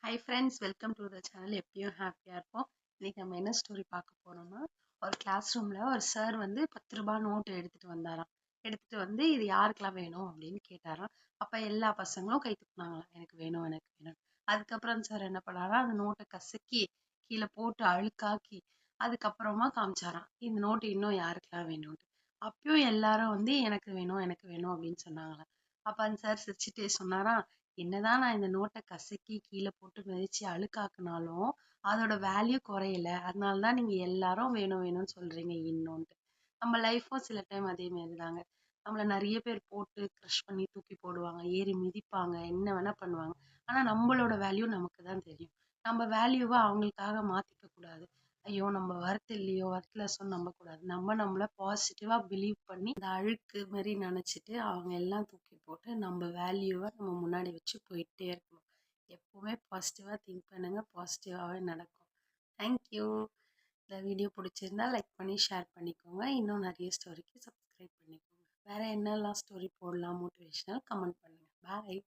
Hi friends, welcome to the channel. எப்பயும் ஹாப்பியாக இருப்போம். இன்னைக்கு நம்ம என்ன ஸ்டோரி பார்க்க போறோம்னா, ஒரு கிளாஸ் ரூமில் ஒரு சார் வந்து 10 ரூபாய் நோட்டு எடுத்துட்டு வந்தாராம். எடுத்துட்டு வந்து இது யாருக்கெல்லாம் வேணும் அப்படின்னு கேட்டாராம். அப்போ எல்லா பசங்களும் கை தூக்குனாங்களாம், எனக்கு வேணும் எனக்கு வேணும். அதுக்கப்புறம் சார் என்ன பண்ணாரா, அந்த நோட்டை கசக்கி கீழே போட்டு அழுக்காக்கி அதுக்கப்புறமா காமிச்சாராம், இந்த நோட்டு இன்னும் யாருக்கெல்லாம் வேணும்ட்டு. அப்பயும் எல்லாரும் வந்து எனக்கு வேணும் எனக்கு வேணும் அப்படின்னு சொன்னாங்களாம். அப்ப அந்த சார் சிரிச்சுட்டே சொன்னாரா, என்னதான் நான் இந்த நோட்டை கசக்கி கீழே போட்டு மிதிச்சு அழுக்காக்குனாலும் அதோட வேல்யூ குறையல. அதனாலதான் நீங்க எல்லாரும் வேணும் வேணும்னு சொல்றீங்க இன்னொன்ட்டு. நம்ம லைஃப்பும் சில டைம் அதே மாதிரி தாங்க. நம்மள நிறைய பேர் போட்டு க்ரஷ் பண்ணி தூக்கி போடுவாங்க, ஏறி மிதிப்பாங்க, என்ன வேணா பண்ணுவாங்க. ஆனா நம்மளோட வேல்யூ நமக்கு தான் தெரியும். நம்ம வேல்யூவை அவங்களுக்காக மாத்திக்க கூடாது. ஐயோ நம்ம ஒர்த் இல்லையோ, ஒர்த்லெஸ்ஸும் நம்ப கூடாது. நம்ம நம்மள பாசிட்டிவா பிலீவ் பண்ணி இந்த அழுக்கு மாதிரி நினைச்சிட்டு அவங்க எல்லாம் தூக்கி போட்டு நம்ம வேல்யூவை நம்ம முன்னாடி வச்சு போயிட்டே இருக்கணும். எப்பவுமே பாசிட்டிவா திங்க் பண்ணுங்க, பாசிட்டிவாவே நடக்கும். தேங்க்யூ. இந்த வீடியோ பிடிச்சிருந்தா லைக் பண்ணி ஷேர் பண்ணிக்கோங்க. இன்னும் நிறைய ஸ்டோரிக்கு சப்ஸ்கிரைப் பண்ணிக்கோங்க. வேற என்னெல்லாம் ஸ்டோரி போடலாம், மோட்டிவேஷனல் கமெண்ட் பண்ணுங்க. பாய்.